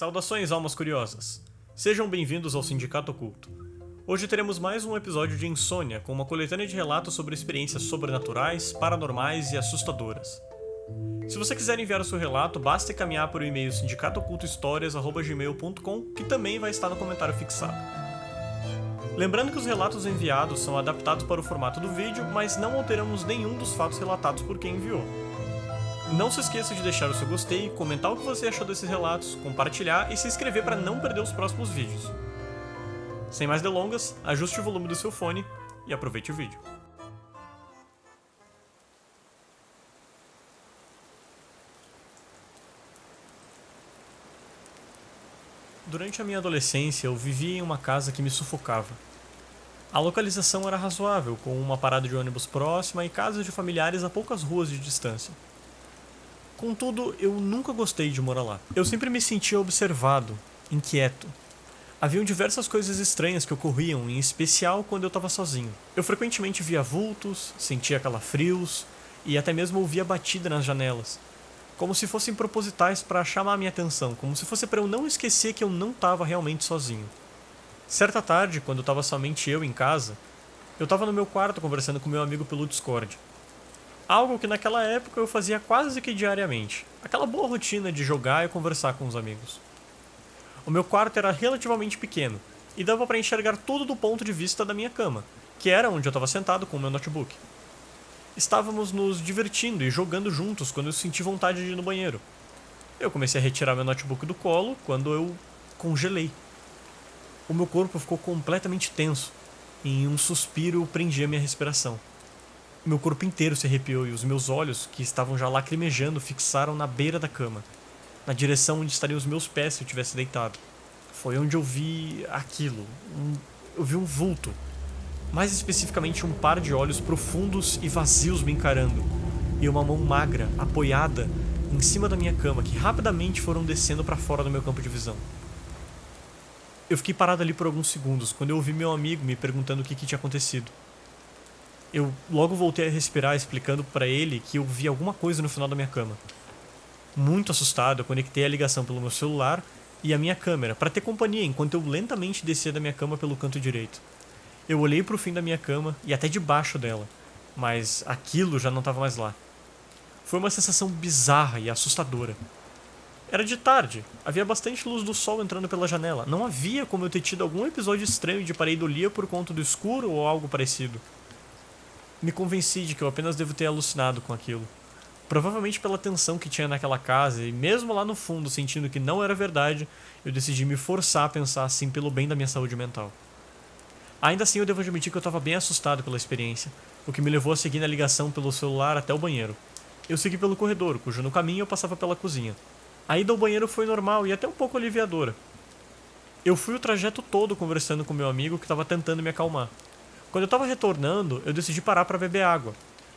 Saudações, almas curiosas! Sejam bem-vindos ao Sindicato Oculto. Hoje teremos mais um episódio de Insônia, com uma coletânea de relatos sobre experiências sobrenaturais, paranormais e assustadoras. Se você quiser enviar o seu relato, basta encaminhar por e-mail sindicatoocultohistorias@gmail.com, que também vai estar no comentário fixado. Lembrando que os relatos enviados são adaptados para o formato do vídeo, mas não alteramos nenhum dos fatos relatados por quem enviou. Não se esqueça de deixar o seu gostei, comentar o que você achou desses relatos, compartilhar e se inscrever para não perder os próximos vídeos. Sem mais delongas, ajuste o volume do seu fone e aproveite o vídeo. Durante a minha adolescência, eu vivia em uma casa que me sufocava. A localização era razoável, com uma parada de ônibus próxima e casas de familiares a poucas ruas de distância. Contudo, eu nunca gostei de morar lá. Eu sempre me sentia observado, inquieto. Haviam diversas coisas estranhas que ocorriam, em especial quando eu estava sozinho. Eu frequentemente via vultos, sentia calafrios e até mesmo ouvia batida nas janelas, como se fossem propositais para chamar a minha atenção, como se fosse para eu não esquecer que eu não estava realmente sozinho. Certa tarde, quando estava somente eu em casa, eu estava no meu quarto conversando com meu amigo pelo Discord. Algo que naquela época eu fazia quase que diariamente. Aquela boa rotina de jogar e conversar com os amigos. O meu quarto era relativamente pequeno, e dava para enxergar tudo do ponto de vista da minha cama, que era onde eu estava sentado com o meu notebook. Estávamos nos divertindo e jogando juntos quando eu senti vontade de ir no banheiro. Eu comecei a retirar meu notebook do colo quando eu congelei. O meu corpo ficou completamente tenso, e em um suspiro eu prendi a minha respiração. Meu corpo inteiro se arrepiou e os meus olhos, que estavam já lacrimejando, fixaram na beira da cama, na direção onde estariam os meus pés se eu tivesse deitado. Foi onde eu vi aquilo. Eu vi um vulto. Mais especificamente um par de olhos profundos e vazios me encarando, e uma mão magra, apoiada, em cima da minha cama, que rapidamente foram descendo para fora do meu campo de visão. Eu fiquei parado ali por alguns segundos, quando eu ouvi meu amigo me perguntando o que tinha acontecido. Eu logo voltei a respirar, explicando para ele que eu vi alguma coisa no final da minha cama. Muito assustado, eu conectei a ligação pelo meu celular e a minha câmera, para ter companhia enquanto eu lentamente descia da minha cama pelo canto direito. Eu olhei para o fim da minha cama e até debaixo dela, mas aquilo já não estava mais lá. Foi uma sensação bizarra e assustadora. Era de tarde, havia bastante luz do sol entrando pela janela. Não havia como eu ter tido algum episódio estranho de pareidolia por conta do escuro ou algo parecido. Me convenci de que eu apenas devo ter alucinado com aquilo. Provavelmente pela tensão que tinha naquela casa, e mesmo lá no fundo sentindo que não era verdade, eu decidi me forçar a pensar assim pelo bem da minha saúde mental. Ainda assim eu devo admitir que eu estava bem assustado pela experiência, o que me levou a seguir na ligação pelo celular até o banheiro. Eu segui pelo corredor, cujo no caminho eu passava pela cozinha. A ida ao banheiro foi normal e até um pouco aliviadora. Eu fui o trajeto todo conversando com meu amigo que estava tentando me acalmar. Quando eu estava retornando, eu decidi parar para beber água,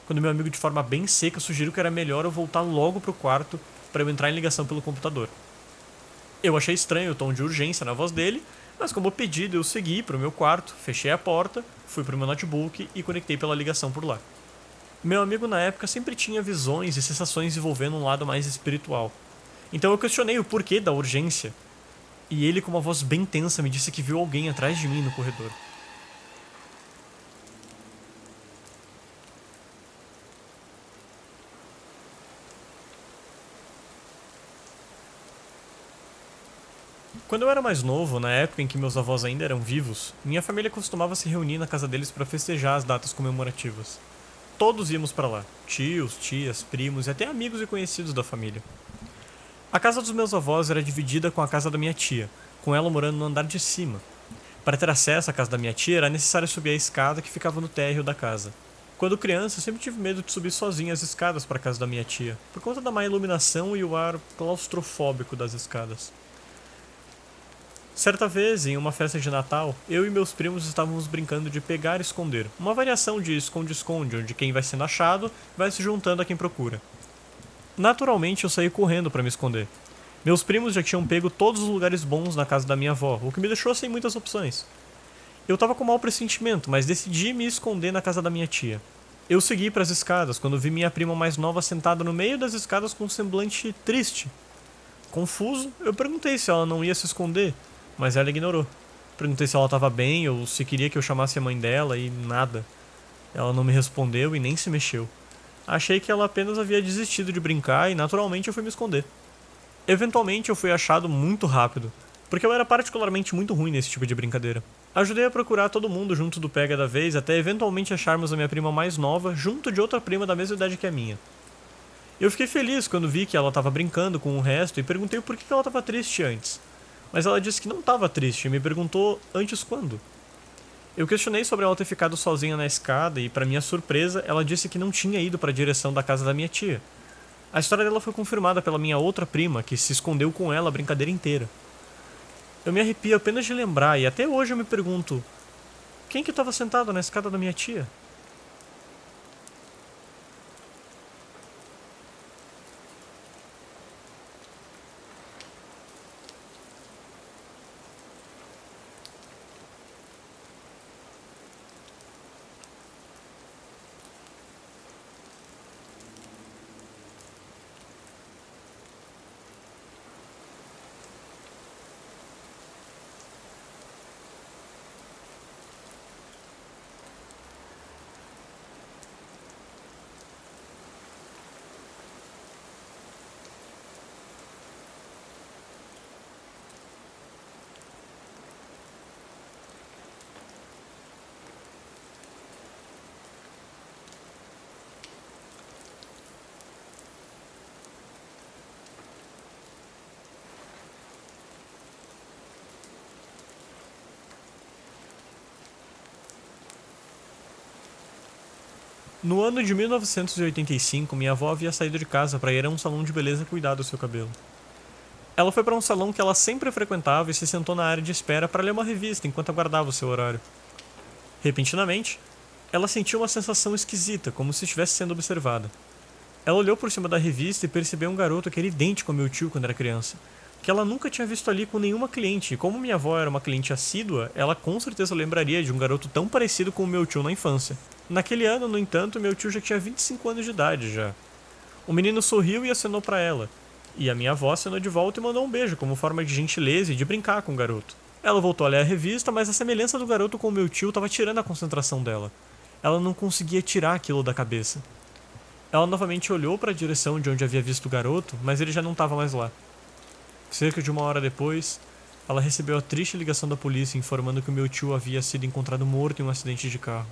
quando meu amigo de forma bem seca sugeriu que era melhor eu voltar logo pro quarto para eu entrar em ligação pelo computador. Eu achei estranho o tom de urgência na voz dele, mas como pedido eu segui pro meu quarto, fechei a porta, fui pro meu notebook e conectei pela ligação por lá. Meu amigo na época sempre tinha visões e sensações envolvendo um lado mais espiritual. Então eu questionei o porquê da urgência, e ele com uma voz bem tensa me disse que viu alguém atrás de mim no corredor. Quando eu era mais novo, na época em que meus avós ainda eram vivos, minha família costumava se reunir na casa deles para festejar as datas comemorativas. Todos íamos para lá, tios, tias, primos e até amigos e conhecidos da família. A casa dos meus avós era dividida com a casa da minha tia, com ela morando no andar de cima. Para ter acesso à casa da minha tia era necessário subir a escada que ficava no térreo da casa. Quando criança, eu sempre tive medo de subir sozinho as escadas para a casa da minha tia, por conta da má iluminação e o ar claustrofóbico das escadas. Certa vez, em uma festa de Natal, eu e meus primos estávamos brincando de pegar e esconder, uma variação de esconde-esconde, onde quem vai sendo achado vai se juntando a quem procura. Naturalmente, eu saí correndo para me esconder. Meus primos já tinham pego todos os lugares bons na casa da minha avó, o que me deixou sem muitas opções. Eu estava com mau pressentimento, mas decidi me esconder na casa da minha tia. Eu segui para as escadas quando vi minha prima mais nova sentada no meio das escadas com um semblante triste. Confuso, eu perguntei se ela não ia se esconder, mas ela ignorou. Perguntei se ela estava bem ou se queria que eu chamasse a mãe dela e nada. Ela não me respondeu e nem se mexeu. Achei que ela apenas havia desistido de brincar e naturalmente eu fui me esconder. Eventualmente eu fui achado muito rápido, porque eu era particularmente muito ruim nesse tipo de brincadeira. Ajudei a procurar todo mundo junto do pega da vez até eventualmente acharmos a minha prima mais nova junto de outra prima da mesma idade que a minha. Eu fiquei feliz quando vi que ela estava brincando com o resto e perguntei por que ela estava triste antes. Mas ela disse que não estava triste e me perguntou antes quando. Eu questionei sobre ela ter ficado sozinha na escada e, para minha surpresa, ela disse que não tinha ido para a direção da casa da minha tia. A história dela foi confirmada pela minha outra prima, que se escondeu com ela a brincadeira inteira. Eu me arrepio apenas de lembrar e até hoje eu me pergunto: quem que estava sentado na escada da minha tia? No ano de 1985, minha avó havia saído de casa para ir a um salão de beleza cuidar do seu cabelo. Ela foi para um salão que ela sempre frequentava e se sentou na área de espera para ler uma revista enquanto aguardava o seu horário. Repentinamente, ela sentiu uma sensação esquisita, como se estivesse sendo observada. Ela olhou por cima da revista e percebeu um garoto que era idêntico ao meu tio quando era criança, que ela nunca tinha visto ali com nenhuma cliente, e como minha avó era uma cliente assídua, ela com certeza lembraria de um garoto tão parecido com o meu tio na infância. Naquele ano, no entanto, meu tio já tinha 25 anos de idade já. O menino sorriu e acenou para ela, e a minha avó acenou de volta e mandou um beijo como forma de gentileza e de brincar com o garoto. Ela voltou a ler a revista, mas a semelhança do garoto com o meu tio estava tirando a concentração dela. Ela não conseguia tirar aquilo da cabeça. Ela novamente olhou para a direção de onde havia visto o garoto, mas ele já não estava mais lá. Cerca de 1 hora depois, ela recebeu a triste ligação da polícia informando que o meu tio havia sido encontrado morto em um acidente de carro.